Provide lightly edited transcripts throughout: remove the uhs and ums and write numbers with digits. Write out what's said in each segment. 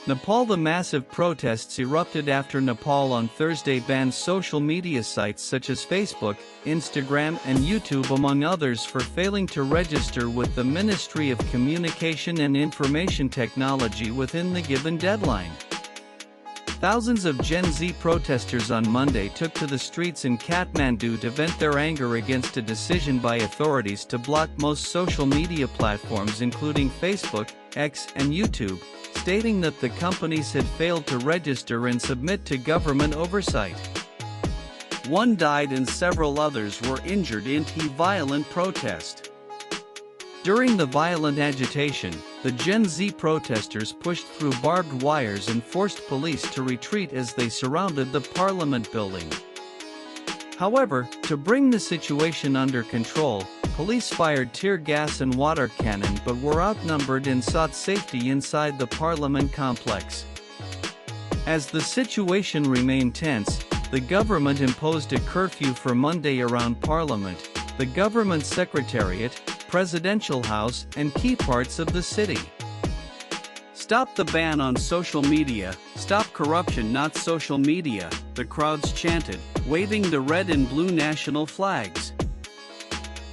Nepal. The massive protests erupted after Nepal on Thursday banned social media sites such as Facebook, Instagram and YouTube among others for failing to register with the Ministry of Communication and Information Technology within the given deadline. Thousands of Gen Z protesters on Monday took to the streets in Kathmandu to vent their anger against a decision by authorities to block most social media platforms including Facebook, X and YouTube, stating that the companies had failed to register and submit to government oversight. One died and several others were injured in the violent protest. During the violent agitation, the Gen Z protesters pushed through barbed wires and forced police to retreat as they surrounded the parliament building. However, to bring the situation under control, police fired tear gas and water cannon but were outnumbered and sought safety inside the parliament complex. As the situation remained tense, the government imposed a curfew for Monday around Parliament, the government secretariat, Presidential House and key parts of the city. Stop the ban on social media, stop corruption not social media, the crowds chanted, waving the red and blue national flags.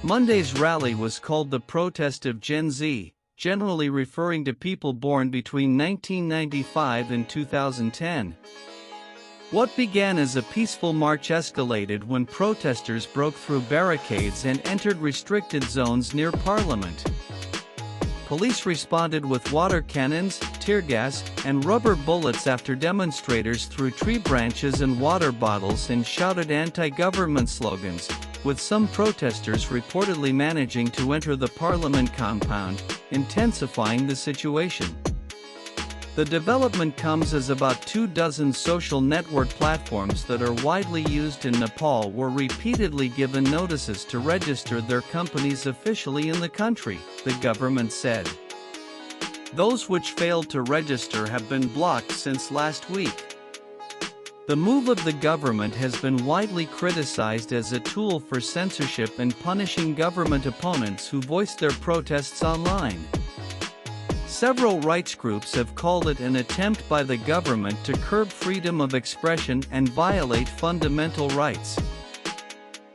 Monday's rally was called the Protest of Gen Z, generally referring to people born between 1995 and 2010. What began as a peaceful march escalated when protesters broke through barricades and entered restricted zones near Parliament. Police responded with water cannons, tear gas, and rubber bullets after demonstrators threw tree branches and water bottles and shouted anti-government slogans, with some protesters reportedly managing to enter the Parliament compound, intensifying the situation. The development comes as about 24 social network platforms that are widely used in Nepal were repeatedly given notices to register their companies officially in the country, the government said. Those which failed to register have been blocked since last week. The move of the government has been widely criticized as a tool for censorship and punishing government opponents who voiced their protests online. Several rights groups have called it an attempt by the government to curb freedom of expression and violate fundamental rights.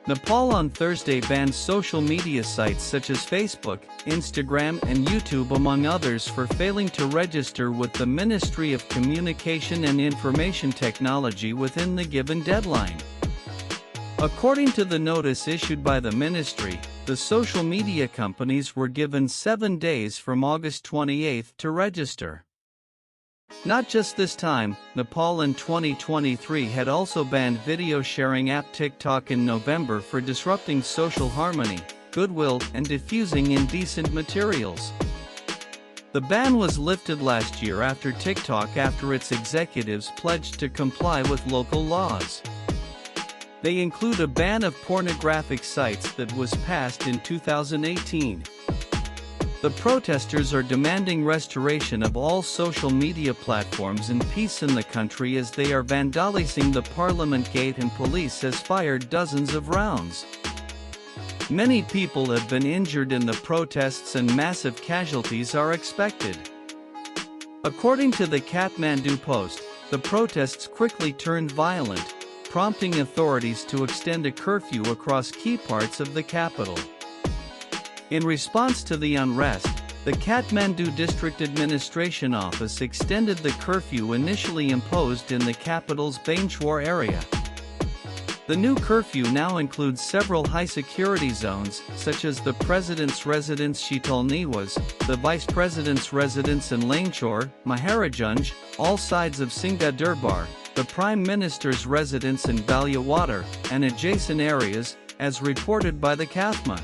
Nepal on Thursday banned social media sites such as Facebook, Instagram and YouTube among others for failing to register with the Ministry of Communication and Information Technology within the given deadline. According to the notice issued by the ministry, the social media companies were given 7 days from August 28 to register. Not just this time, Nepal in 2023 had also banned video sharing app TikTok in November for disrupting social harmony, goodwill, and diffusing indecent materials. The ban was lifted last year after its executives pledged to comply with local laws. They include a ban of pornographic sites that was passed in 2018. The protesters are demanding restoration of all social media platforms and peace in the country as they are vandalizing the Parliament gate and police has fired dozens of rounds. Many people have been injured in the protests and massive casualties are expected. According to the Kathmandu Post, the protests quickly turned violent, prompting authorities to extend a curfew across key parts of the capital. In response to the unrest, the Kathmandu District Administration Office extended the curfew initially imposed in the capital's Bainchwar area. The new curfew now includes several high-security zones, such as the President's residence Sheetal Niwas, the Vice President's residence in Langchor, Maharajanj, all sides of Singha Durbar, the Prime Minister's residence in Balyawater, and adjacent areas, as reported by the Kathma.